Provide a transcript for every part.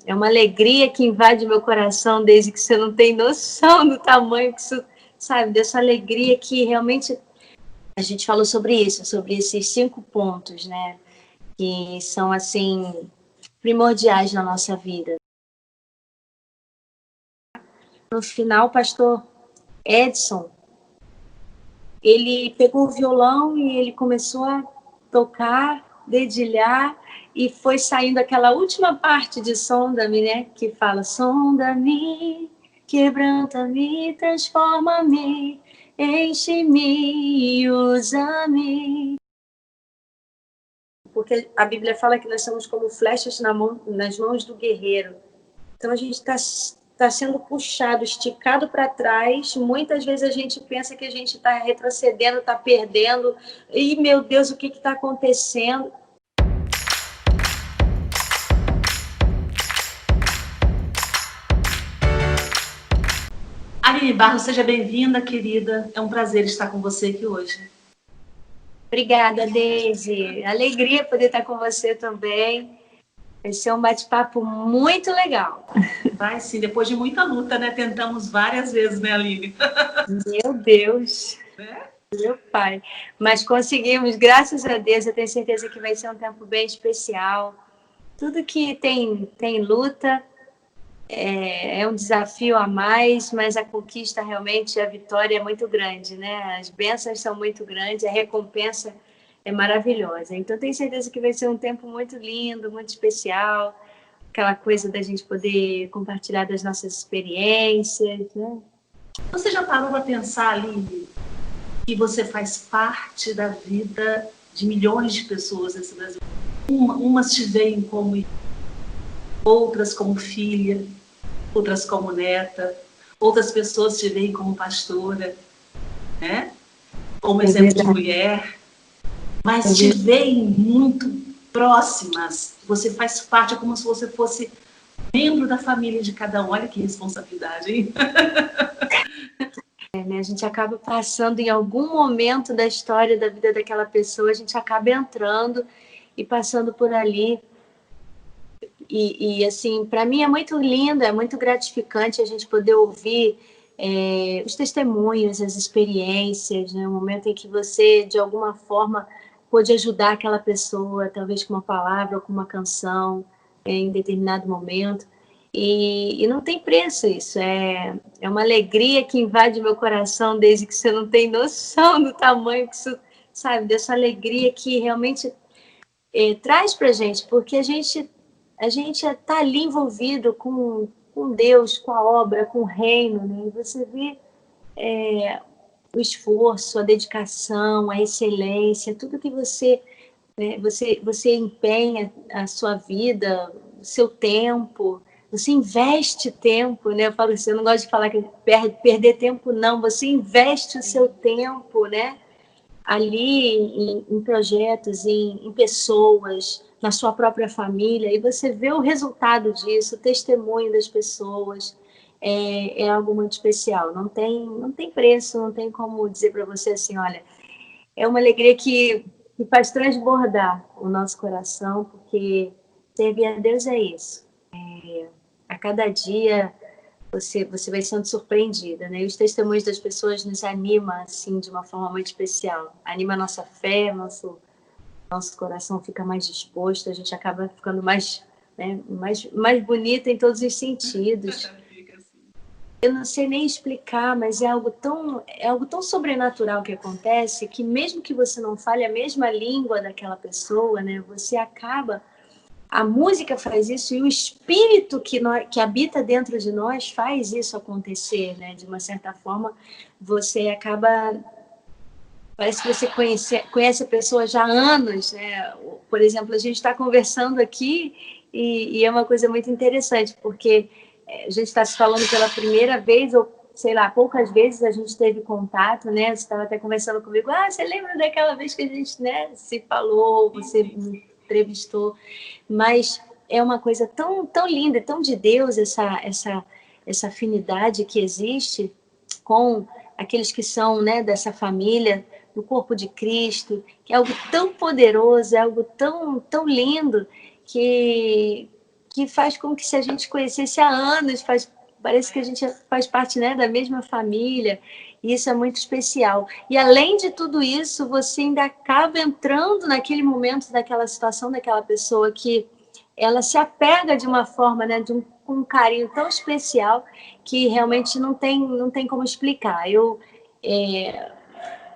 é uma alegria que invade meu coração desde que você não tem noção do tamanho que isso, sabe, dessa alegria que realmente a gente falou sobre isso, sobre esses 5 pontos, né, que são, assim, primordiais na nossa vida. No final, o pastor Edson, ele pegou o violão e ele começou a tocar, dedilhar, e foi saindo aquela última parte de Sonda-me, né? Que fala: sonda-me, quebranta-me, transforma-me, enche-me, usa-me. Porque a Bíblia fala que nós somos como flechas nas mãos do guerreiro. Então a gente está sendo puxado, esticado para trás. Muitas vezes a gente pensa que a gente está retrocedendo, está perdendo. E, meu Deus, o que está acontecendo? Aline Barros, seja bem-vinda, querida. É um prazer estar com você aqui hoje. Obrigada, Deise. Alegria poder estar com você também. Vai ser um bate-papo muito legal. Vai sim, depois de muita luta, né? Tentamos várias vezes, né, Aline? Meu Deus. Meu pai. Mas conseguimos, graças a Deus. Eu tenho certeza que vai ser um tempo bem especial. Tudo que tem luta é um desafio a mais, mas a conquista realmente, a vitória é muito grande, né? As bênçãos são muito grandes, a recompensa é maravilhosa. Então, tenho certeza que vai ser um tempo muito lindo, muito especial, aquela coisa da gente poder compartilhar das nossas experiências, né? Você já parou para pensar, Aline, que você faz parte da vida de milhões de pessoas nesse Brasil? Umas te veem como outras como filha, outras como neta, outras pessoas te veem como pastora, né? Como exemplo de mulher, mas te veem muito próximas. Você faz parte, é como se você fosse membro da família de cada um. Olha que responsabilidade, hein? A gente acaba passando em algum momento da história da vida daquela pessoa, a gente acaba entrando e passando por ali. E assim, para mim é muito lindo, é muito gratificante a gente poder ouvir os testemunhos, as experiências, né? O momento em que você, de alguma forma, pôde ajudar aquela pessoa, talvez com uma palavra ou com uma canção, em determinado momento. E não tem preço isso, é uma alegria que invade meu coração desde que você não tem noção do tamanho que isso, sabe, dessa alegria que realmente traz para a gente, porque a gente está ali envolvido com Deus, com a obra, com o reino, né? E você vê o esforço, a dedicação, a excelência, tudo que você empenha a sua vida, o seu tempo, você investe tempo, né? Eu falo assim, eu não gosto de falar que perder tempo, não, você investe o seu tempo, né? Ali em projetos, em pessoas, na sua própria família, e você vê o resultado disso, o testemunho das pessoas, é algo muito especial. Não tem preço, não tem como dizer para você assim, olha, é uma alegria que faz transbordar o nosso coração, porque servir a Deus é isso. A cada dia você vai sendo surpreendida, né? E os testemunhos das pessoas nos animam, assim, de uma forma muito especial. Anima a nossa fé, nosso coração fica mais disposto, a gente acaba ficando mais, né, mais bonita em todos os sentidos. Eu não sei nem explicar, mas é algo tão sobrenatural que acontece que mesmo que você não fale a mesma língua daquela pessoa, né, você acaba. A música faz isso e o espírito que habita dentro de nós faz isso acontecer, né? De uma certa forma, você acaba. Parece que você conhece a pessoa já há anos, né? Por exemplo, a gente está conversando aqui e é uma coisa muito interessante, porque a gente está se falando pela primeira vez, ou sei lá, poucas vezes a gente teve contato, né? Você estava até conversando comigo, você lembra daquela vez que a gente, né, se falou, você me entrevistou, mas é uma coisa tão, tão linda, tão de Deus, essa afinidade que existe com aqueles que são, né, dessa família, do corpo de Cristo, que é algo tão poderoso, é algo tão, tão lindo, que que faz com que se a gente conhecesse há anos, parece que a gente faz parte, né, da mesma família, e isso é muito especial. E além de tudo isso, você ainda acaba entrando naquele momento, daquela situação, daquela pessoa que ela se apega de uma forma, né, com um carinho tão especial que realmente não tem como explicar.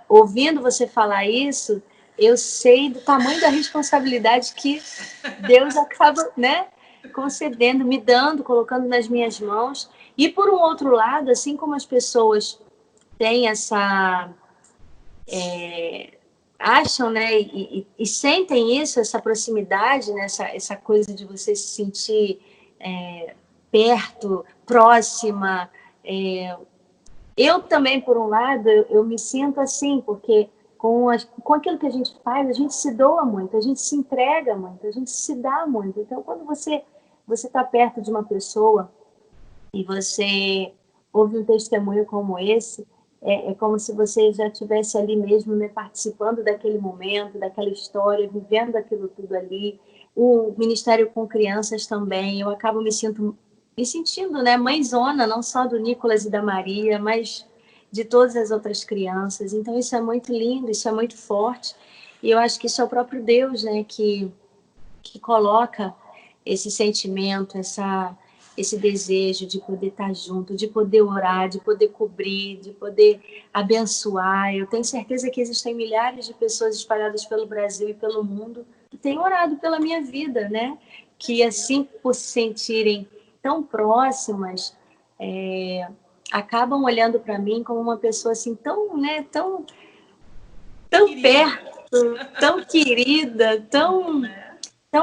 Ouvindo você falar isso, eu sei do tamanho da responsabilidade que Deus acaba, né, concedendo, me dando, colocando nas minhas mãos. E por um outro lado, assim como as pessoas têm acham, né, e sentem isso, essa proximidade, né, essa coisa de você se sentir perto, próxima. Eu também, por um lado, eu me sinto assim, porque com aquilo que a gente faz, a gente se doa muito, a gente se entrega muito, a gente se dá muito. Então, quando você está perto de uma pessoa e você ouve um testemunho como esse, é como se você já estivesse ali mesmo, né, participando daquele momento, daquela história, vivendo aquilo tudo ali. O Ministério com Crianças também, eu acabo me sentindo, né, mãezona, não só do Nicolas e da Maria, mas de todas as outras crianças. Então, isso é muito lindo, isso é muito forte. E eu acho que isso é o próprio Deus, né, que coloca esse sentimento, esse desejo de poder estar junto, de poder orar, de poder cobrir, de poder abençoar. Eu tenho certeza que existem milhares de pessoas espalhadas pelo Brasil e pelo mundo que têm orado pela minha vida, né? Que assim, por se sentirem tão próximas, acabam olhando para mim como uma pessoa assim tão, né, tão perto, tão querida, tão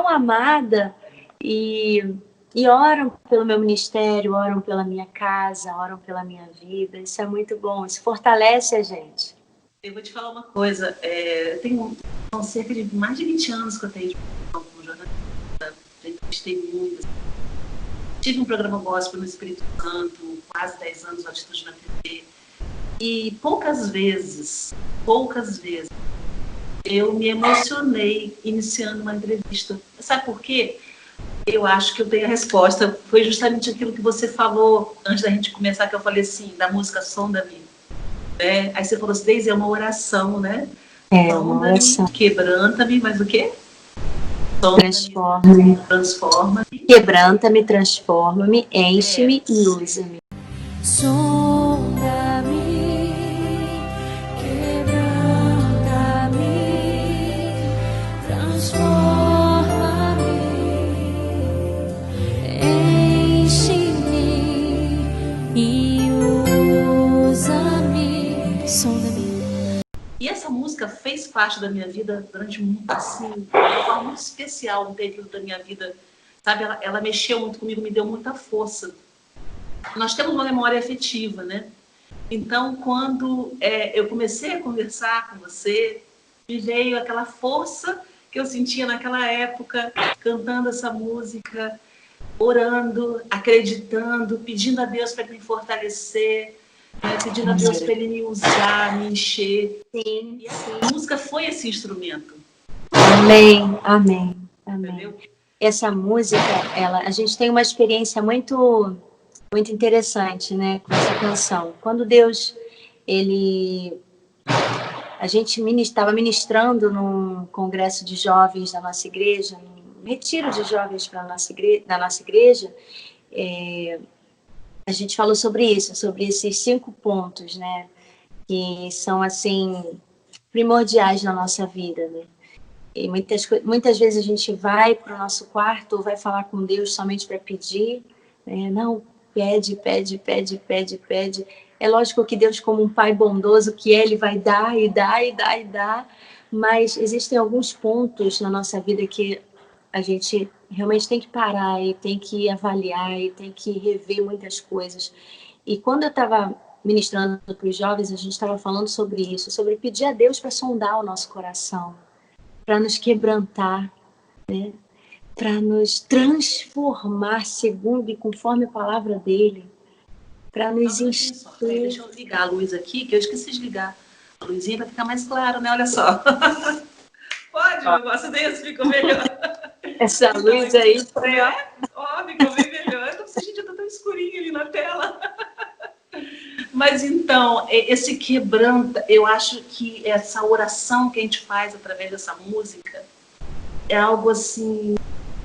amada, e oram pelo meu ministério, oram pela minha casa, oram pela minha vida. Isso é muito bom, isso fortalece a gente. Eu vou te falar uma coisa, são cerca de mais de 20 anos que eu tenho de profissão como jornalista, já entrevistei muito. Tive um programa gospel no Espírito Santo, quase 10 anos, Atitude na TV, e poucas vezes, eu me emocionei iniciando uma entrevista. Sabe por quê? Eu acho que eu tenho a resposta. Foi justamente aquilo que você falou antes da gente começar, que eu falei assim, da música Sonda-me. Né? Aí você falou assim, Deise, é uma oração, né? Uma oração. Quebranta-me, mas o quê? Transforma-me. Transforma-me. Quebranta-me, transforma-me, enche-me e usa-me. Sonda-me, quebranta-me, transforma-me, enche-me e usa-me. Sonda-me. E essa música fez parte da minha vida durante assim, de uma forma muito especial, um período da minha vida. Sabe, ela mexeu muito comigo, me deu muita força. Nós temos uma memória afetiva, né? Então, quando eu comecei a conversar com você, me veio aquela força que eu sentia naquela época, cantando essa música, orando, acreditando, pedindo a Deus para me fortalecer, pedindo a Deus para Ele me usar, me encher. Sim, e a música foi esse instrumento. Amém, amém, amém. Entendeu? Essa música, a gente tem uma experiência muito interessante, né, com essa canção. Quando Deus, a gente estava ministrando num congresso de jovens da nossa igreja, num retiro de jovens da nossa igreja, a gente falou sobre isso, sobre esses 5 pontos, né, que são, assim, primordiais na nossa vida, né. E muitas vezes a gente vai para o nosso quarto ou vai falar com Deus somente para pedir, né? Não, pede, pede, pede, pede, pede. É lógico que Deus, como um pai bondoso que Ele vai dar e dar e dar e dar, mas existem alguns pontos na nossa vida que a gente realmente tem que parar e tem que avaliar e tem que rever muitas coisas. E quando eu estava ministrando para os jovens, a gente estava falando sobre isso, sobre pedir a Deus para sondar o nosso coração, para nos quebrantar, né? Para nos transformar segundo e conforme a palavra dele, para nos encher. Deixa eu ligar a luz aqui, que eu esqueci de ligar a luzinha para ficar mais claro, né? Olha só. Pode, um negócio desse ficou melhor. Essa Então, luz aí foi, ó. né? Ó, ficou bem melhor. Eu não sei, gente, tá tão escurinho ali na tela. Mas então, esse quebranta, eu acho que essa oração que a gente faz através dessa música é algo assim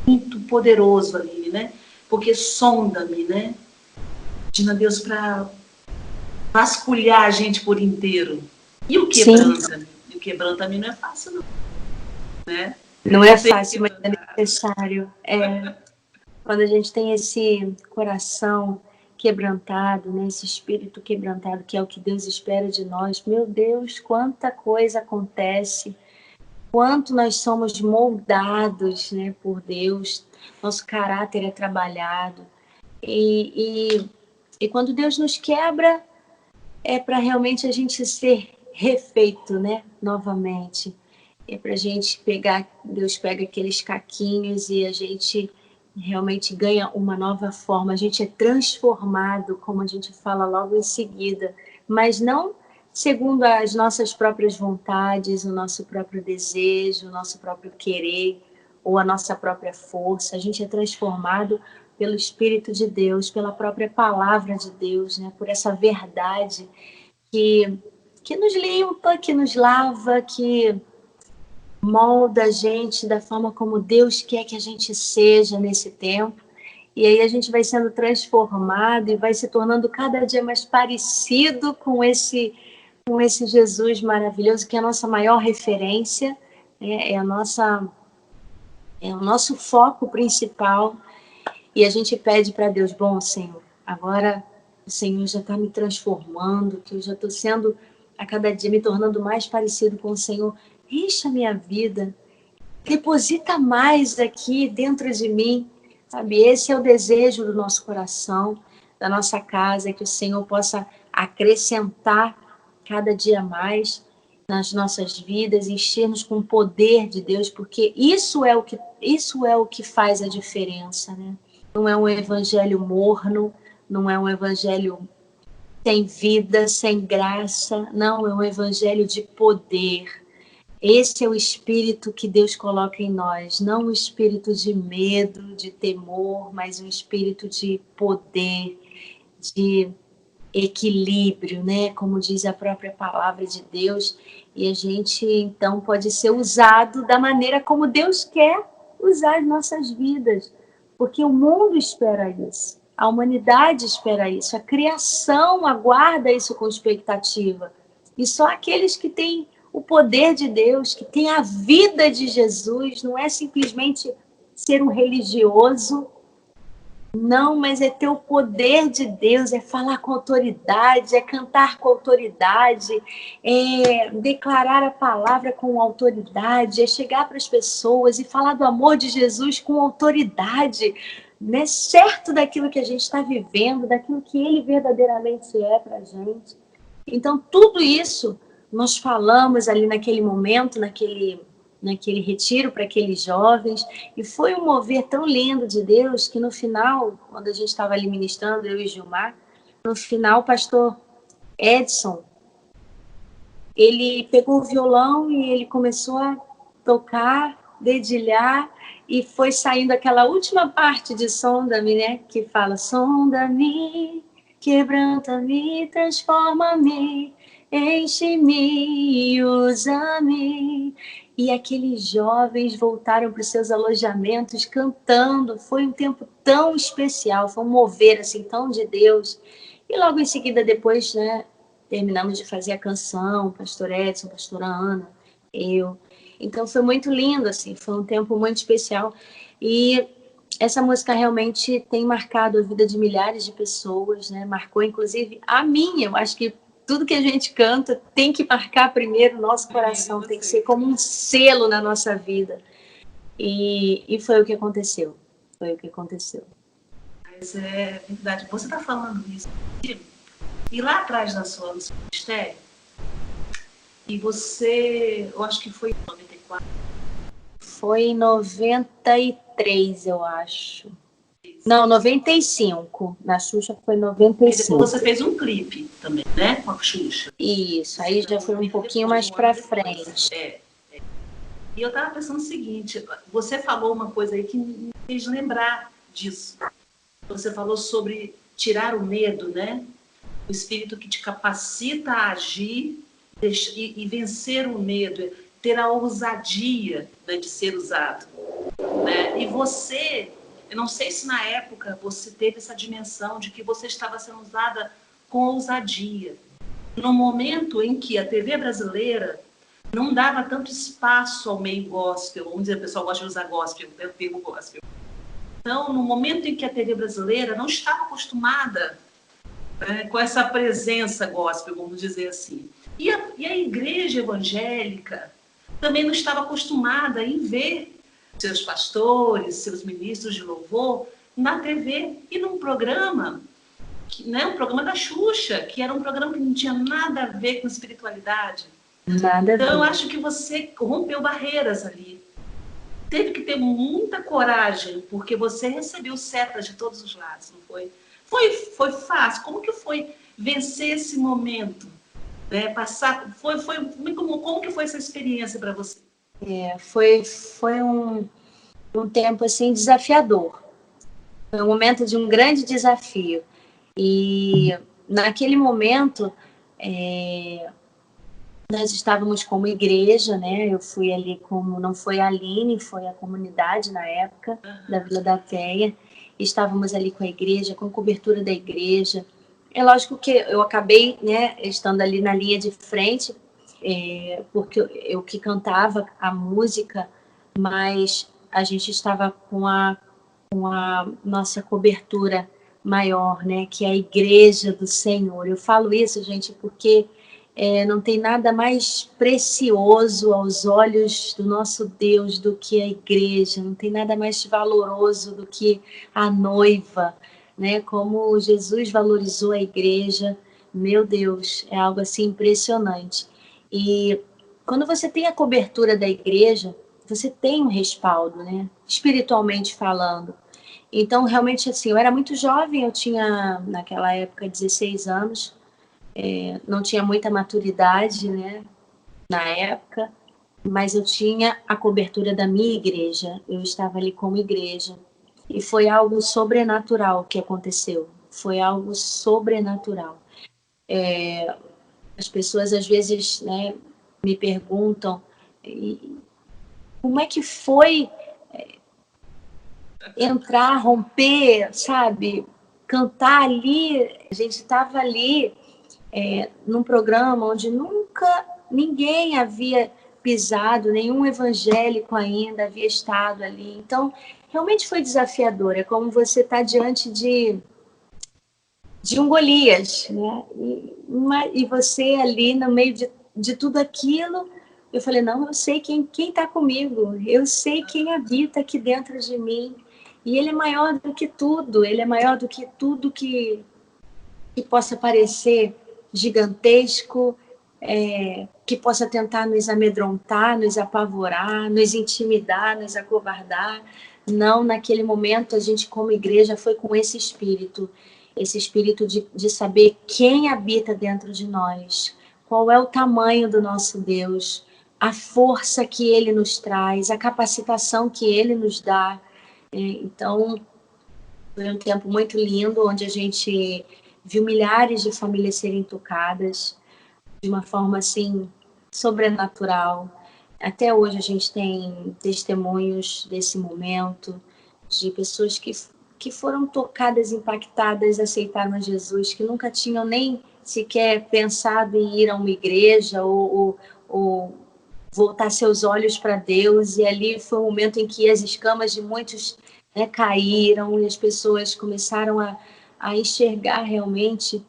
muito poderoso ali, né? Porque sonda-me, né? Pedindo a Deus para vasculhar a gente por inteiro. E o Sim, quebranta-me? E o quebranta-me não é fácil, não, né? não é Ser fácil, mas é quebrantado. necessário. Quando a gente tem esse coração quebrantado, né, esse espírito quebrantado, que é o que Deus espera de nós, meu Deus, quanta coisa acontece, quanto nós somos moldados, né, por Deus, nosso caráter é trabalhado. E quando Deus nos quebra, é para realmente a gente ser refeito, né, novamente. É para a gente pegar, Deus pega aqueles caquinhos e a gente realmente ganha uma nova forma. A gente é transformado, como a gente fala logo em seguida, mas não segundo as nossas próprias vontades, o nosso próprio desejo, o nosso próprio querer ou a nossa própria força. A gente é transformado pelo Espírito de Deus, pela própria palavra de Deus, né? Por essa verdade que, que nos limpa, que nos lava, que molda a gente da forma como Deus quer que a gente seja nesse tempo. E aí a gente vai sendo transformado e vai se tornando cada dia mais parecido com esse Jesus maravilhoso, que é a nossa maior referência, né? É o nosso foco principal. E a gente pede para Deus, bom, Senhor, agora o Senhor já está me transformando, que eu já estou sendo, a cada dia, me tornando mais parecido com o Senhor. Encha a minha vida, deposita mais aqui dentro de mim, sabe? Esse é o desejo do nosso coração, da nossa casa, que o Senhor possa acrescentar cada dia mais nas nossas vidas, encher-nos com o poder de Deus, porque isso é o que faz a diferença, né? Não é um evangelho morno, não é um evangelho sem vida, sem graça, não, é um evangelho de poder. Esse é o espírito que Deus coloca em nós, não um espírito de medo, de temor, mas um espírito de poder, de equilíbrio, né? Como diz a própria palavra de Deus, e a gente então pode ser usado da maneira como Deus quer usar as nossas vidas, porque o mundo espera isso, a humanidade espera isso, a criação aguarda isso com expectativa, e só aqueles que têm o poder de Deus, que têm a vida de Jesus, não é simplesmente ser um religioso. Não, mas é ter o poder de Deus, é falar com autoridade, é cantar com autoridade, é declarar a palavra com autoridade, é chegar para as pessoas e falar do amor de Jesus com autoridade, né? Certo daquilo que a gente está vivendo, daquilo que Ele verdadeiramente é para a gente. Então, tudo isso nós falamos ali naquele momento, naquele retiro para aqueles jovens, e foi um mover tão lindo de Deus que no final, quando a gente estava ali ministrando, eu e Gilmar, no final o pastor Edson, ele pegou o violão e ele começou a tocar, dedilhar, e foi saindo aquela última parte de Sonda-me, né, que fala, sonda-me, quebranta-me, transforma-me, enche-me, usa-me. E aqueles jovens voltaram para os seus alojamentos cantando. Foi um tempo tão especial, foi um mover assim tão de Deus. E logo em seguida, depois, né, terminamos de fazer a canção, pastor Edson, pastora Ana, eu. Então foi muito lindo, assim, foi um tempo muito especial. E essa música realmente tem marcado a vida de milhares de pessoas, né? Marcou inclusive a minha. Eu acho que tudo que a gente canta tem que marcar primeiro o nosso coração, tem que ser como um selo na nossa vida. E foi o que aconteceu. Foi o que aconteceu. Mas é verdade. Você está falando isso. E lá atrás no seu ministério, e você, eu acho que foi em 94. Foi em 93, eu acho. Não, 95. Na Xuxa foi 95. E depois você fez um clipe também, né? Com a Xuxa. Isso, aí já foi um pouquinho mais para frente. E eu estava pensando o seguinte, você falou uma coisa aí que me fez lembrar disso. Você falou sobre tirar o medo, né? O espírito que te capacita a agir e vencer o medo, ter a ousadia, né, de ser usado. Né? E você, eu não sei se na época você teve essa dimensão de que você estava sendo usada com ousadia. No momento em que a TV brasileira não dava tanto espaço ao meio gospel, vamos dizer, o pessoal gosta de usar gospel, o termo gospel. Então, no momento em que a TV brasileira não estava acostumada, né, com essa presença gospel, vamos dizer assim. E a igreja evangélica também não estava acostumada em ver seus pastores, seus ministros de louvor na TV e num programa, né, um programa da Xuxa, que era um programa que não tinha nada a ver com espiritualidade. Nada a Então, eu ver. acho que você rompeu barreiras ali. Teve que ter muita coragem, porque você recebeu setas de todos os lados, não foi? Foi fácil. Como que foi vencer esse momento? Né? Como que foi essa experiência para você? Foi um tempo assim desafiador. Foi um momento de um grande desafio. E naquele momento nós estávamos como igreja, né? Eu fui ali como, não foi a Aline, foi a comunidade na época da Vila da Teia. Estávamos ali com a igreja, com a cobertura da igreja. É lógico que eu acabei, né, estando ali na linha de frente, porque eu que cantava a música, mas a gente estava com a nossa cobertura maior, né, que é a igreja do Senhor. Eu falo isso, gente, porque não tem nada mais precioso aos olhos do nosso Deus do que a igreja, não tem nada mais valoroso do que a noiva, né? Como Jesus valorizou a igreja, meu Deus, é algo assim impressionante. E quando você tem a cobertura da igreja, você tem um respaldo, né? Espiritualmente falando. Então, realmente, assim, eu era muito jovem, eu tinha, naquela época, 16 anos, não tinha muita maturidade, né, na época, mas eu tinha a cobertura da minha igreja, eu estava ali como igreja, e foi algo sobrenatural que aconteceu, foi algo sobrenatural. As pessoas, às vezes, né, me perguntam como é que foi entrar, romper, sabe, cantar ali, a gente estava ali num programa onde nunca ninguém havia pisado, nenhum evangélico ainda havia estado ali. Então, realmente foi desafiador. É como você está diante de um Golias, né? E você ali no meio de tudo aquilo, eu falei, não, eu sei quem está comigo, eu sei quem habita aqui dentro de mim. E ele é maior do que tudo, ele é maior do que tudo que possa parecer gigantesco, que possa tentar nos amedrontar, nos apavorar, nos intimidar, nos acovardar. Não, naquele momento a gente como igreja foi com esse espírito de saber quem habita dentro de nós, qual é o tamanho do nosso Deus, a força que Ele nos traz, a capacitação que Ele nos dá. Então, foi um tempo muito lindo, onde a gente viu milhares de famílias serem tocadas de uma forma assim sobrenatural. Até hoje a gente tem testemunhos desse momento de pessoas que foram tocadas, impactadas, aceitaram a Jesus, que nunca tinham nem sequer pensado em ir a uma igreja ou voltar seus olhos para Deus. E ali foi o momento em que as escamas de muitos, né, caíram e as pessoas começaram a enxergar realmente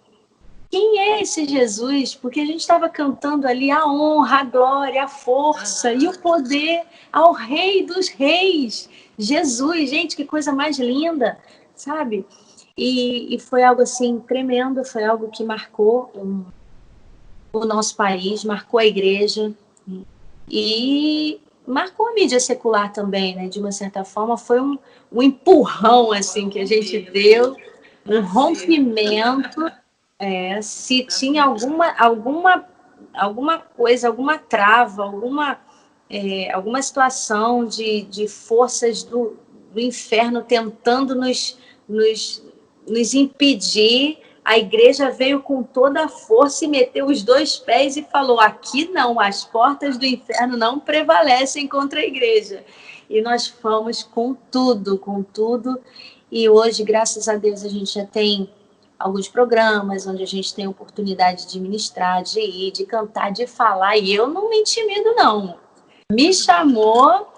quem é esse Jesus, porque a gente estava cantando ali a honra, a glória, a força e o poder ao Rei dos Reis, Jesus. Gente, que coisa mais linda, sabe? E foi algo assim tremendo, foi algo que marcou o nosso país, marcou a igreja e marcou a mídia secular também, né? De uma certa forma, foi um empurrão assim que a gente deu, um rompimento. Se tinha alguma coisa, alguma trava, alguma situação de forças do inferno tentando nos impedir, a igreja veio com toda a força e meteu os dois pés e falou: aqui não, as portas do inferno não prevalecem contra a igreja. E nós fomos com tudo, com tudo. E hoje, graças a Deus, a gente já tem alguns programas onde a gente tem oportunidade de ministrar, de ir, de cantar, de falar. E eu não me intimido, não. Me chamou,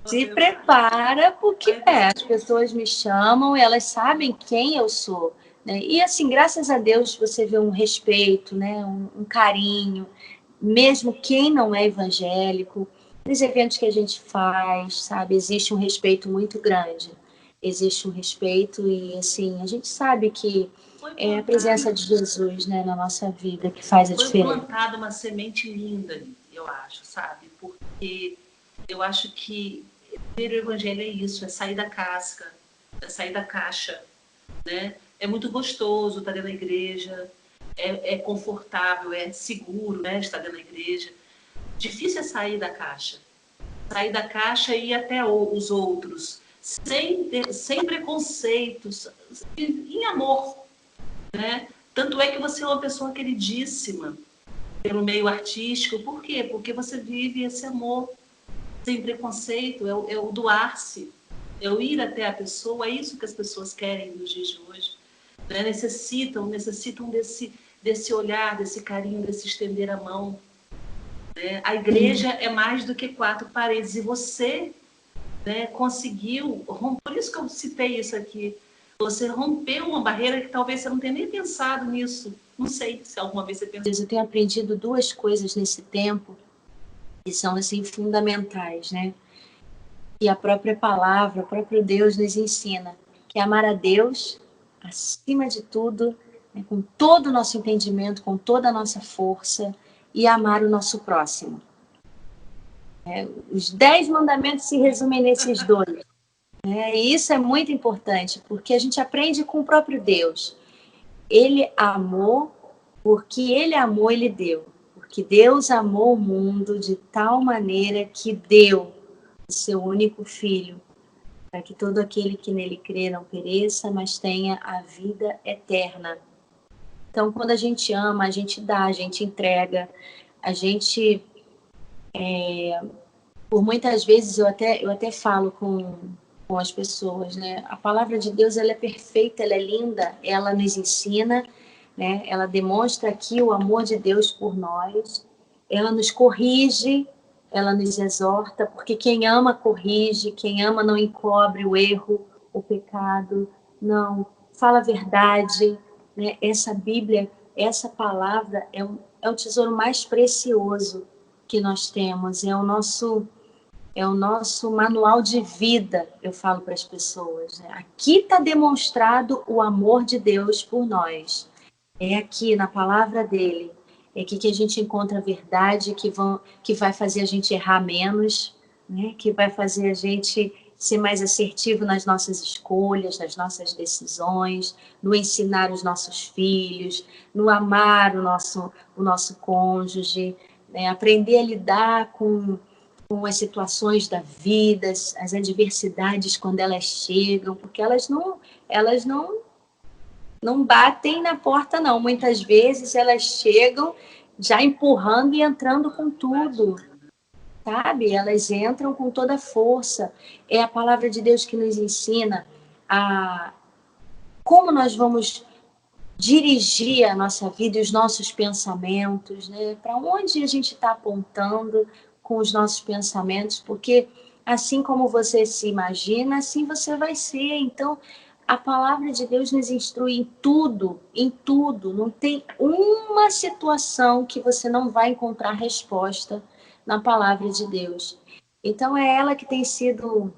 se prepara, porque as pessoas me chamam, elas sabem quem eu sou, né? E assim, graças a Deus, você vê um respeito, né? Um carinho, mesmo quem não é evangélico, nos eventos que a gente faz, sabe? Existe um respeito muito grande. Existe um respeito e, assim, a gente sabe que é a presença de Jesus, né, na nossa vida que faz a diferença. Foi plantada uma semente linda, eu acho, sabe? Porque eu acho que ver o evangelho é isso, é sair da casca, é sair da caixa, né? É muito gostoso estar dentro da igreja, é confortável, é seguro, né, estar dentro da igreja. Difícil é sair da caixa e ir até os outros, sem preconceitos, em amor, né? Tanto é que você é uma pessoa queridíssima pelo meio artístico. Por quê? Porque você vive esse amor sem preconceito, é o doar-se, é o ir até a pessoa. É isso que as pessoas querem nos dias de hoje, né? Necessitam desse olhar, desse carinho, desse estender a mão, né? A igreja é mais do que quatro paredes, e você, né, conseguiu romper. Por isso que eu citei isso aqui. Você rompeu uma barreira que talvez você não tenha nem pensado nisso. Não sei se alguma vez você pensou. Eu tenho aprendido duas coisas nesse tempo que são, assim, fundamentais, né? E a própria palavra, o próprio Deus nos ensina, que é amar a Deus acima de tudo, né, com todo o nosso entendimento, com toda a nossa força, e amar o nosso próximo. Os 10 mandamentos se resumem nesses dois. E isso é muito importante, porque a gente aprende com o próprio Deus. Ele amou, porque ele amou, ele deu. Porque Deus amou o mundo de tal maneira que deu o seu único filho, para que todo aquele que nele crê não pereça, mas tenha a vida eterna. Então, quando a gente ama, a gente dá, a gente entrega, a gente... por muitas vezes eu até falo com as pessoas, né? A palavra de Deus, ela é perfeita, ela é linda, ela nos ensina, né? Ela demonstra aqui o amor de Deus por nós, ela nos corrige, ela nos exorta, porque quem ama corrige, quem ama não encobre o erro, o pecado, não, fala a verdade, né? Essa Bíblia, essa palavra é o tesouro mais precioso que nós temos, é o nosso manual de vida, eu falo para as pessoas, né? Aqui está demonstrado o amor de Deus por nós. É aqui, na palavra dele. É aqui que a gente encontra a verdade, que vai fazer a gente errar menos, né? Que vai fazer a gente ser mais assertivo nas nossas escolhas, nas nossas decisões, no ensinar os nossos filhos, no amar o nosso cônjuge, né? Aprender a lidar com as situações da vida, as adversidades quando elas chegam, porque elas não batem na porta, não. Muitas vezes elas chegam já empurrando e entrando com tudo, sabe? Elas entram com toda a força. É a palavra de Deus que nos ensina como nós vamos dirigir a nossa vida e os nossos pensamentos, né? Para onde a gente está apontando com os nossos pensamentos, porque assim como você se imagina, assim você vai ser. Então, a palavra de Deus nos instrui em tudo, em tudo. Não tem uma situação que você não vai encontrar resposta na palavra de Deus. Então, é ela que tem sido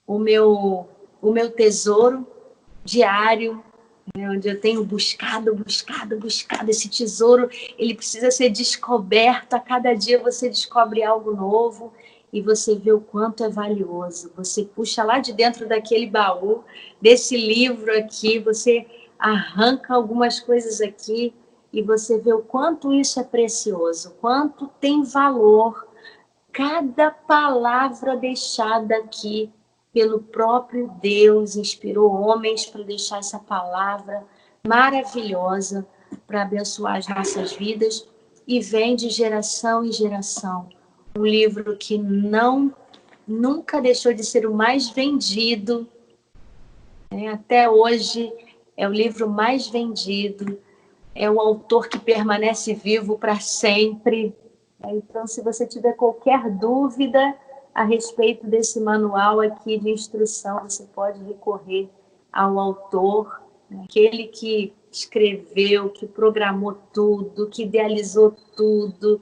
o meu tesouro diário, onde eu tenho buscado esse tesouro. Ele precisa ser descoberto. A cada dia você descobre algo novo e você vê o quanto é valioso. Você puxa lá de dentro daquele baú, desse livro aqui, você arranca algumas coisas aqui e você vê o quanto isso é precioso, quanto tem valor cada palavra deixada aqui pelo próprio Deus, inspirou homens para deixar essa palavra maravilhosa para abençoar as nossas vidas e vem de geração em geração. Um livro que nunca deixou de ser o mais vendido, né? Até hoje é o livro mais vendido, é o autor que permanece vivo para sempre. Então, se você tiver qualquer dúvida a respeito desse manual aqui de instrução, você pode recorrer ao autor, né? Aquele que escreveu, que programou tudo, que idealizou tudo.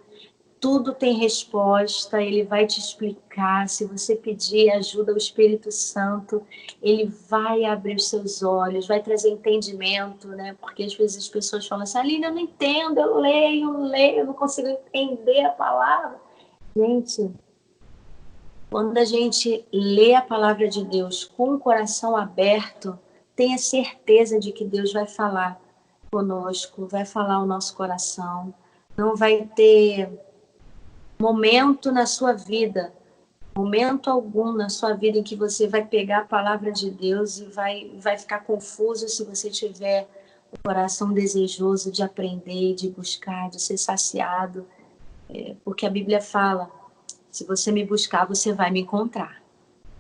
Tudo tem resposta, ele vai te explicar. Se você pedir ajuda ao Espírito Santo, ele vai abrir os seus olhos, vai trazer entendimento, né? Porque às vezes as pessoas falam assim: Aline, eu não entendo, eu leio, eu não consigo entender a palavra. Gente, quando a gente lê a palavra de Deus com o coração aberto, tenha certeza de que Deus vai falar conosco, vai falar o nosso coração. Não vai ter momento na sua vida, momento algum na sua vida em que você vai pegar a palavra de Deus e vai ficar confuso se você tiver o coração desejoso de aprender, de buscar, de ser saciado. Porque a Bíblia fala, se você me buscar, você vai me encontrar.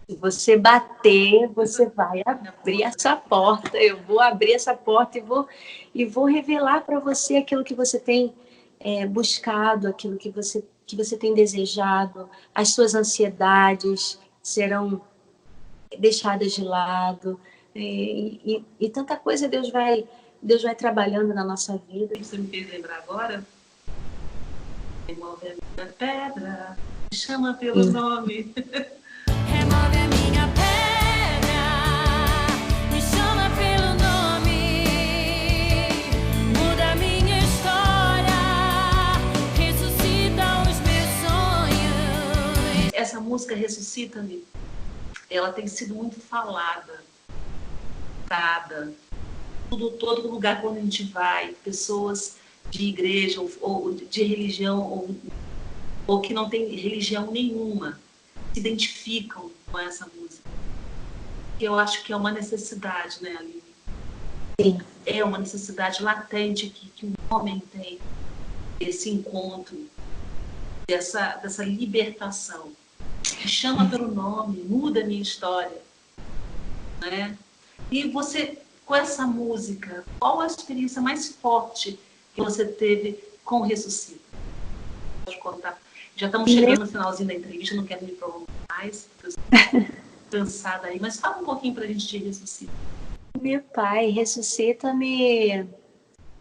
Se você bater, você vai abrir essa porta. Eu vou abrir essa porta e vou revelar para você aquilo que você tem buscado, aquilo que você tem desejado. As suas ansiedades serão deixadas de lado. E tanta coisa Deus vai trabalhando na nossa vida. Você me fez lembrar agora? Remove a minha pedra, me chama pelo nome. Remove a minha pedra, me chama pelo nome, muda a minha história, ressuscita os meus sonhos. Essa música Ressuscita-me, ela tem sido muito falada, dada. Todo lugar quando a gente vai, pessoas de igreja ou de religião ou que não tem religião nenhuma se identificam com essa música. Eu acho que é uma necessidade, né, Aline? Sim. É uma necessidade latente que um homem tem, esse encontro, dessa libertação. Me chama pelo nome, muda a minha história, né? E você, com essa música, qual a experiência mais forte que você teve com o Ressuscita? Pode contar. Já estamos chegando no finalzinho da entrevista, não quero me prolongar mais, porque eu estou cansada aí, mas fala um pouquinho para a gente de Ressuscita. Meu Pai, Ressuscita-me.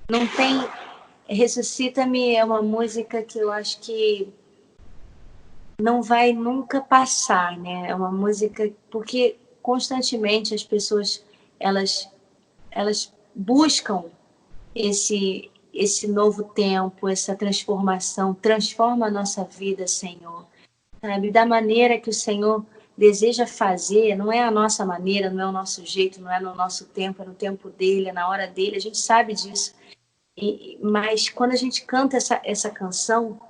Não tem. Ressuscita-me é uma música que eu acho que não vai nunca passar, né? É uma música porque constantemente as pessoas elas buscam esse novo tempo, essa transformação. Transforma a nossa vida, Senhor, sabe? Da maneira que o Senhor deseja fazer, não é a nossa maneira, não é o nosso jeito, não é no nosso tempo, é no tempo dele, é na hora dele, a gente sabe disso. Mas quando a gente canta essa canção,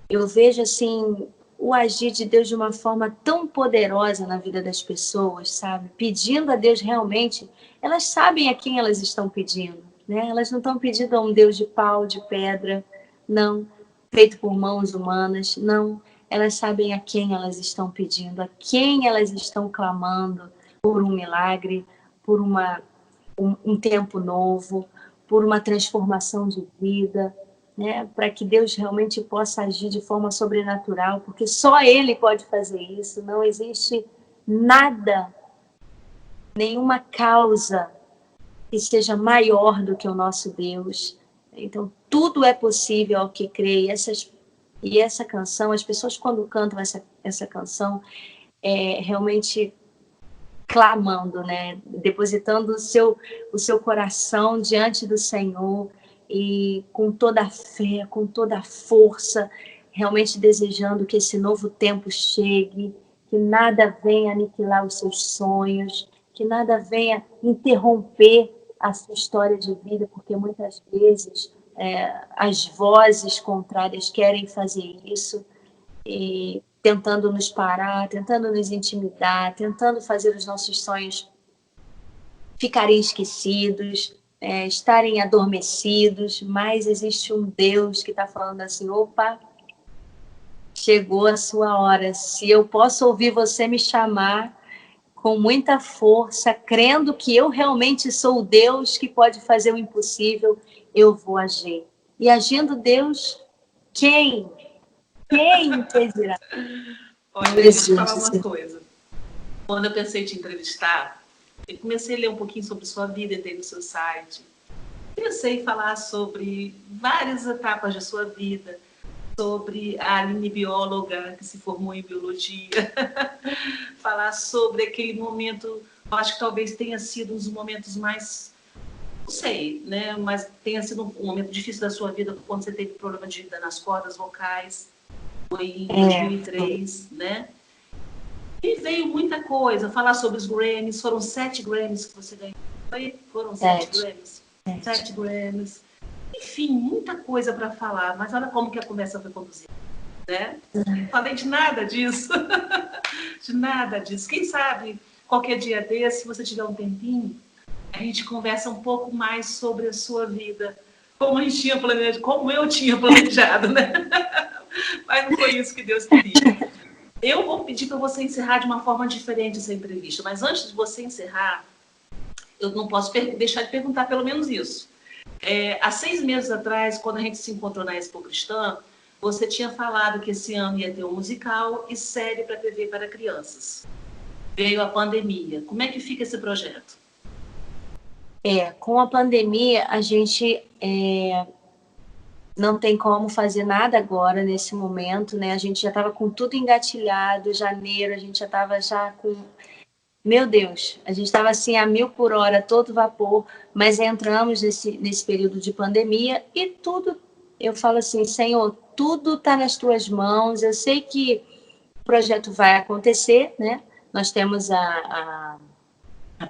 eu vejo assim o agir de Deus de uma forma tão poderosa na vida das pessoas, sabe? Pedindo a Deus realmente, elas sabem a quem elas estão pedindo, né? Elas não estão pedindo a um Deus de pau, de pedra, não, feito por mãos humanas, não. Elas sabem a quem elas estão pedindo, a quem elas estão clamando por um milagre, por um tempo novo, por uma transformação de vida, né? Para que Deus realmente possa agir de forma sobrenatural, porque só Ele pode fazer isso. Não existe nada, nenhuma causa que seja maior do que o nosso Deus. Então, tudo é possível ao que crê. E essa canção, as pessoas quando cantam essa canção, realmente clamando, né? Depositando o seu coração diante do Senhor e com toda a fé, com toda a força, realmente desejando que esse novo tempo chegue, que nada venha aniquilar os seus sonhos, que nada venha interromper a sua história de vida, porque muitas vezes as vozes contrárias querem fazer isso. E tentando nos parar, tentando nos intimidar, tentando fazer os nossos sonhos ficarem esquecidos, estarem adormecidos, mas existe um Deus que está falando assim, opa, chegou a sua hora. Se eu posso ouvir você me chamar com muita força, crendo que eu realmente sou o Deus que pode fazer o impossível, eu vou agir. E agindo Deus, quem impedirá? Olha, deixa eu falar uma coisa. Quando eu pensei em te entrevistar, eu comecei a ler um pouquinho sobre sua vida, entrei no seu site. Comecei a falar sobre várias etapas da sua vida, sobre a Aline bióloga que se formou em biologia, falar sobre aquele momento, eu acho que talvez tenha sido um dos momentos mais, não sei, né, mas tenha sido um momento difícil da sua vida, quando você teve problema de vida nas cordas vocais, foi em 2003, né? E veio muita coisa, falar sobre os Grammys, foram 7 Grammys que você ganhou, foram 7 Grammys, 7 Grammys. Enfim, muita coisa para falar, mas olha como que a conversa foi conduzida, né? Não falei de nada disso, de nada disso. Quem sabe, qualquer dia desse, se você tiver um tempinho, a gente conversa um pouco mais sobre a sua vida, como a gente tinha planejado, como eu tinha planejado, né? Mas não foi isso que Deus queria. Eu vou pedir para você encerrar de uma forma diferente essa entrevista, mas antes de você encerrar, eu não posso deixar de perguntar pelo menos isso. Há 6 meses atrás, quando a gente se encontrou na Expo Cristã, você tinha falado que esse ano ia ter um musical e série para TV para crianças. Veio a pandemia. Como é que fica esse projeto? Com a pandemia, a gente não tem como fazer nada agora, nesse momento, né? A gente já estava com tudo engatilhado, janeiro, a gente já estava com... Meu Deus, a gente estava assim a 1000 por hora, todo vapor, mas entramos nesse período de pandemia e tudo, eu falo assim, Senhor, tudo está nas tuas mãos, eu sei que o projeto vai acontecer, né? Nós temos a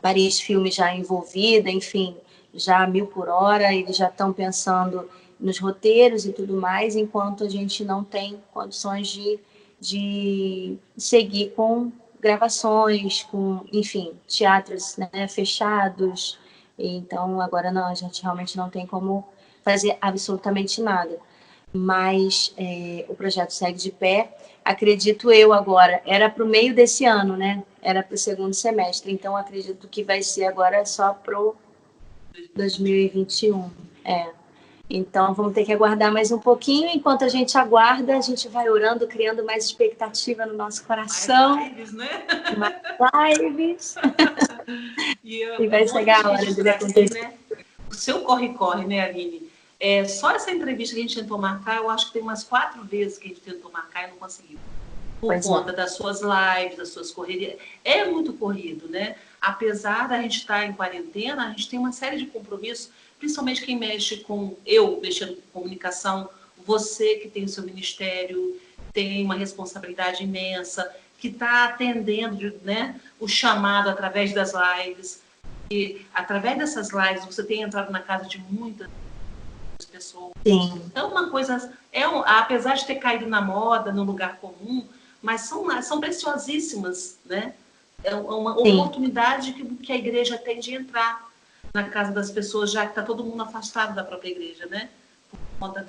Paris Filme já envolvida, enfim, já a 1000 por hora, eles já estão pensando nos roteiros e tudo mais, enquanto a gente não tem condições de seguir com gravações, com, enfim, teatros, né, fechados. Então, agora não, a gente realmente não tem como fazer absolutamente nada. Mas o projeto segue de pé. Acredito eu agora, era para o meio desse ano, né? Era para o segundo semestre, então acredito que vai ser agora só para o 2021. Então, vamos ter que aguardar mais um pouquinho. Enquanto a gente aguarda, a gente vai orando, criando mais expectativa no nosso coração. Mais lives, né? Mais lives. E vai chegar a hora de acontecer. Né? O seu corre-corre, né, Aline? Só essa entrevista que a gente tentou marcar, eu acho que tem umas 4 vezes que a gente tentou marcar e não conseguiu. Por conta das suas lives, das suas correrias. É muito corrido, né? Apesar da gente estar em quarentena, a gente tem uma série de compromissos, principalmente quem mexe mexendo com comunicação, você que tem o seu ministério, tem uma responsabilidade imensa, que está atendendo, né, o chamado através das lives. E através dessas lives você tem entrado na casa de muitas pessoas. Sim. Então, uma coisa, apesar de ter caído na moda, no lugar comum, mas são preciosíssimas, né? É uma oportunidade que a igreja tem de entrar na casa das pessoas, já que está todo mundo afastado da própria igreja, né? Por conta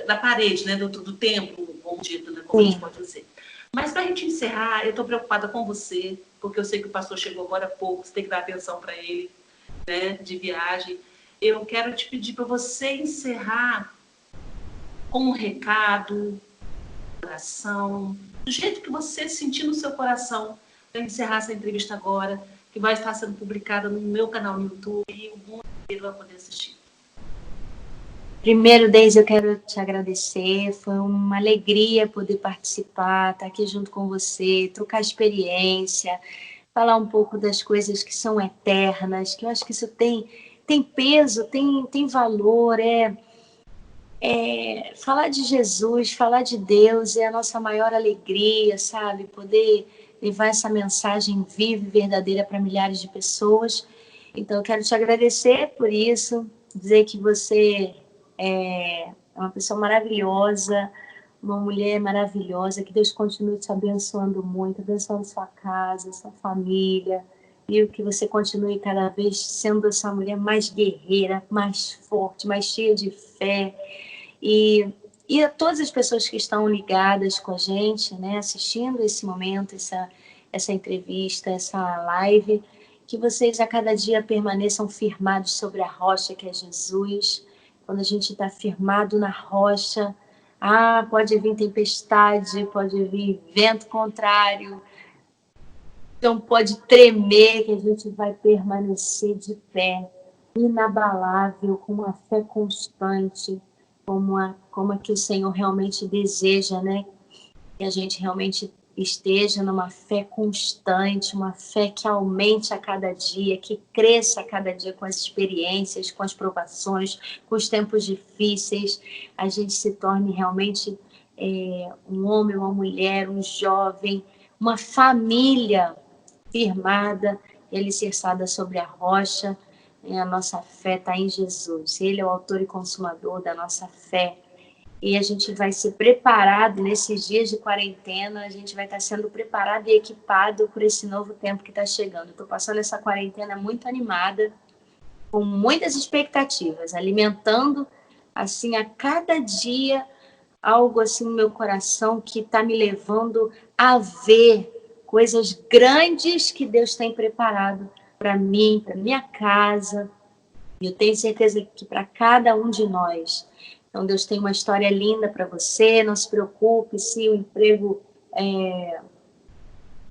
da parede, né? Do templo, como dito, né? Como a gente pode dizer. Mas para a gente encerrar, eu estou preocupada com você, porque eu sei que o pastor chegou agora há pouco, você tem que dar atenção para ele, né? De viagem. Eu quero te pedir para você encerrar com um recado, oração, do jeito que você sentir no seu coração, para encerrar essa entrevista agora, que vai estar sendo publicada no meu canal no YouTube e o mundo inteiro vai poder assistir. Primeiro, Deise, eu quero te agradecer. Foi uma alegria poder participar, estar aqui junto com você, trocar experiência, falar um pouco das coisas que são eternas, que eu acho que isso tem peso, tem valor, falar de Jesus, falar de Deus é a nossa maior alegria, sabe? Poder levar essa mensagem viva e verdadeira para milhares de pessoas. Então, eu quero te agradecer por isso, dizer que você é uma pessoa maravilhosa, uma mulher maravilhosa, que Deus continue te abençoando muito, abençoando sua casa, sua família, e que você continue cada vez sendo essa mulher mais guerreira, mais forte, mais cheia de fé. E a todas as pessoas que estão ligadas com a gente, né, assistindo esse momento, essa entrevista, essa live, que vocês a cada dia permaneçam firmados sobre a rocha que é Jesus. Quando a gente está firmado na rocha, pode vir tempestade, pode vir vento contrário, então pode tremer, que a gente vai permanecer de pé, inabalável, com uma fé constante, como a que o Senhor realmente deseja, né? Que a gente realmente esteja numa fé constante, uma fé que aumente a cada dia, que cresça a cada dia com as experiências, com as provações, com os tempos difíceis, a gente se torne realmente um homem, uma mulher, um jovem, uma família firmada e alicerçada sobre a rocha. A nossa fé está em Jesus. Ele é o autor e consumador da nossa fé. E a gente vai ser preparado nesses dias de quarentena, a gente vai estar sendo preparado e equipado por esse novo tempo que está chegando. Estou passando essa quarentena muito animada, com muitas expectativas, alimentando assim a cada dia algo assim no meu coração que está me levando a ver coisas grandes que Deus tem preparado para mim, para minha casa. E eu tenho certeza que para cada um de nós. Então, Deus tem uma história linda para você. Não se preocupe se o emprego...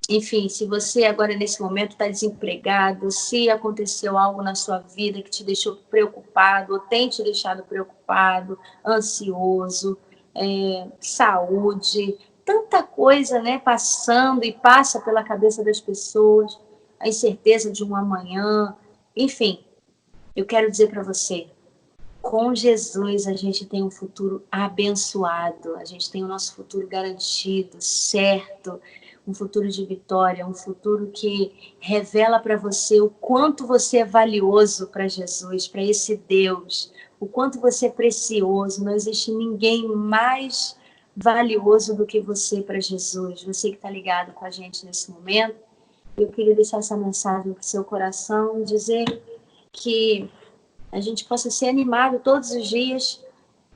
Enfim, se você agora nesse momento está desempregado, se aconteceu algo na sua vida que te deixou preocupado, ou tem te deixado preocupado, ansioso, saúde, tanta coisa, né, passando e passa pela cabeça das pessoas, a incerteza de um amanhã, enfim, eu quero dizer para você, com Jesus a gente tem um futuro abençoado, a gente tem o nosso futuro garantido, certo, um futuro de vitória, um futuro que revela para você o quanto você é valioso para Jesus, para esse Deus, o quanto você é precioso, não existe ninguém mais valioso do que você para Jesus, você que está ligado com a gente nesse momento. Eu queria deixar essa mensagem para o seu coração, dizer que a gente possa ser animado todos os dias,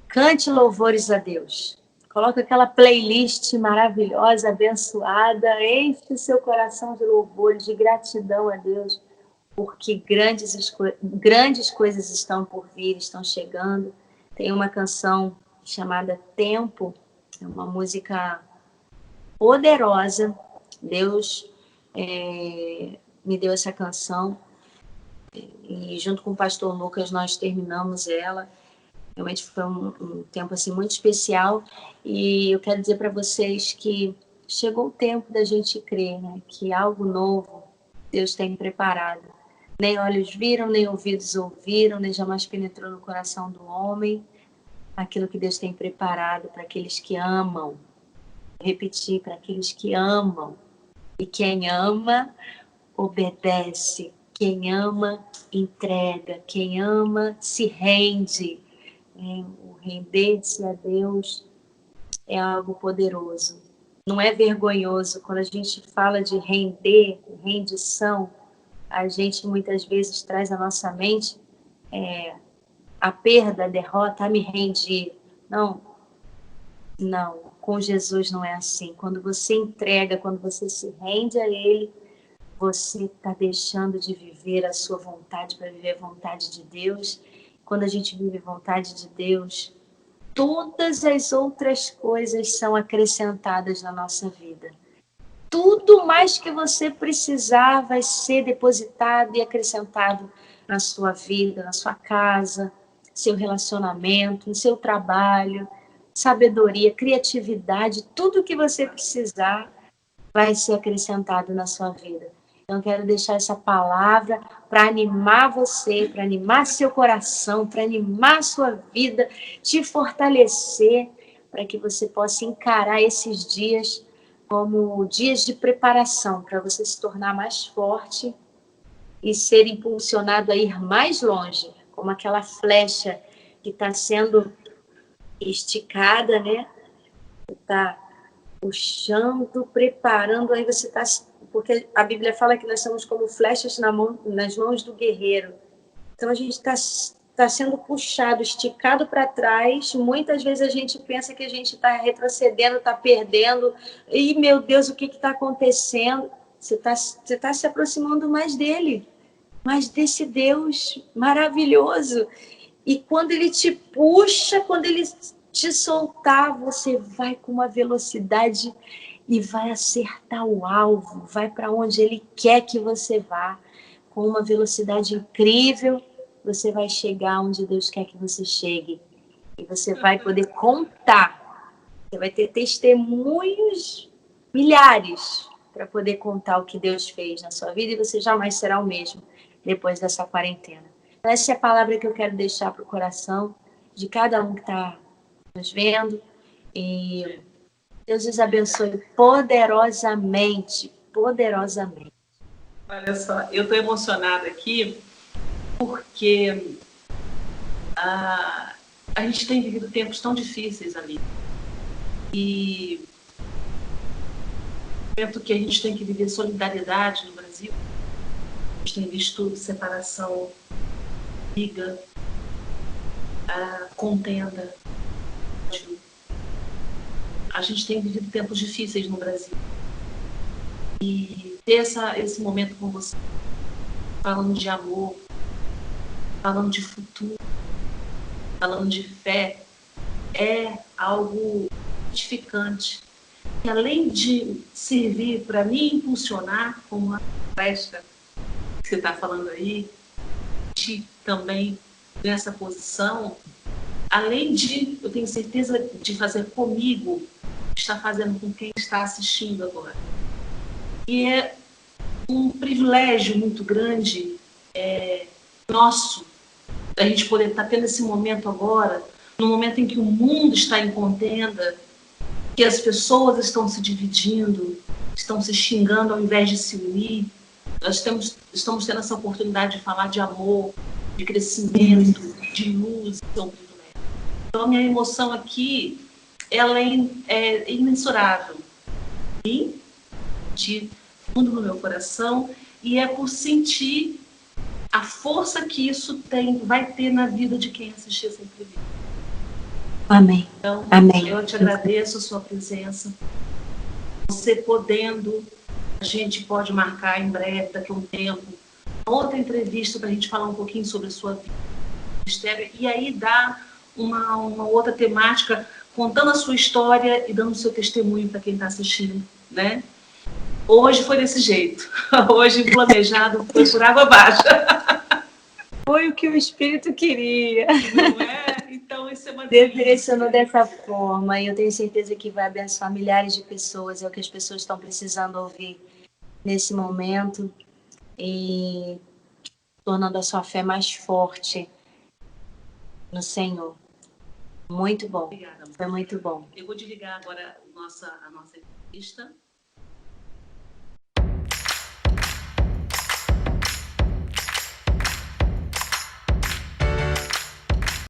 cante louvores a Deus. Coloca aquela playlist maravilhosa, abençoada, enche o seu coração de louvores, de gratidão a Deus, porque grandes coisas estão por vir, estão chegando. Tem uma canção chamada Tempo, é uma música poderosa. Deus me deu essa canção e junto com o pastor Lucas nós terminamos ela. Realmente foi um tempo assim, muito especial e eu quero dizer para vocês que chegou o tempo da gente crer, né? Que algo novo Deus tem preparado. Nem olhos viram, nem ouvidos ouviram, nem jamais penetrou no coração do homem aquilo que Deus tem preparado para aqueles que amam. Vou repetir, para aqueles que amam. E quem ama, obedece. Quem ama, entrega. Quem ama, se rende. O render-se a Deus é algo poderoso. Não é vergonhoso. Quando a gente fala de render, rendição, a gente muitas vezes traz à nossa mente a perda, a derrota, me rendi. Não, com Jesus não é assim. Quando você entrega, quando você se rende a Ele, você está deixando de viver a sua vontade para viver a vontade de Deus. Quando a gente vive a vontade de Deus, todas as outras coisas são acrescentadas na nossa vida. Tudo mais que você precisar vai ser depositado e acrescentado na sua vida, na sua casa, seu relacionamento, no seu trabalho, sabedoria, criatividade, tudo que você precisar vai ser acrescentado na sua vida. Então, quero deixar essa palavra para animar você, para animar seu coração, para animar sua vida, te fortalecer, para que você possa encarar esses dias como dias de preparação, para você se tornar mais forte e ser impulsionado a ir mais longe, como aquela flecha que está sendo esticada, né? está puxando, preparando, aí você está... Porque a Bíblia fala que nós somos como flechas nas mãos do guerreiro. Então a gente está sendo puxado, esticado para trás. Muitas vezes a gente pensa que a gente está retrocedendo, está perdendo. E, meu Deus, o que está acontecendo? Você tá se aproximando mais dele, mais desse Deus maravilhoso. E quando ele te puxa, quando ele te soltar, você vai com uma velocidade e vai acertar o alvo, vai para onde ele quer que você vá, com uma velocidade incrível. Você vai chegar onde Deus quer que você chegue. E você vai poder contar. Você vai ter testemunhos, milhares, para poder contar o que Deus fez na sua vida. E você jamais será o mesmo depois dessa quarentena. Essa é a palavra que eu quero deixar para o coração de cada um que está nos vendo. E Deus os abençoe poderosamente, poderosamente. Olha só, eu estou emocionada aqui porque a gente tem vivido tempos tão difíceis ali. E no momento que a gente tem que viver solidariedade no Brasil, a gente tem visto separação, briga, contenda. A gente tem vivido tempos difíceis no Brasil. E ter esse momento com você, falando de amor, falando de futuro, falando de fé, é algo edificante. E além de servir para me impulsionar, como a palestra que você está falando aí, de também nessa posição, além de, eu tenho certeza de fazer comigo, está fazendo com quem está assistindo agora. E é um privilégio muito grande nosso, da gente poder estar tendo esse momento agora, no momento em que o mundo está em contenda, que as pessoas estão se dividindo, estão se xingando ao invés de se unir. Nós estamos tendo essa oportunidade de falar de amor, de crescimento, de luz, é um privilégio. Então, a minha emoção aqui, ela é imensurável. E de fundo no meu coração, e é por sentir a força que isso vai ter na vida de quem assistir essa entrevista. Amém. Então, Amém. Eu te agradeço a sua presença. Você podendo, a gente pode marcar em breve, daqui a um tempo, outra entrevista para a gente falar um pouquinho sobre a sua vida, e aí dar uma outra temática, contando a sua história e dando o seu testemunho para quem está assistindo, né? Hoje foi desse jeito. Hoje, planejado, foi por água abaixo. Foi o que o Espírito queria. Não é? Então, isso é uma delícia. Direcionou dessa forma, e eu tenho certeza que vai abençoar milhares de pessoas. É o que as pessoas estão precisando ouvir nesse momento, e tornando a sua fé mais forte no Senhor. Muito bom. Obrigada, amor. Foi muito bom. Eu vou desligar agora a nossa entrevista.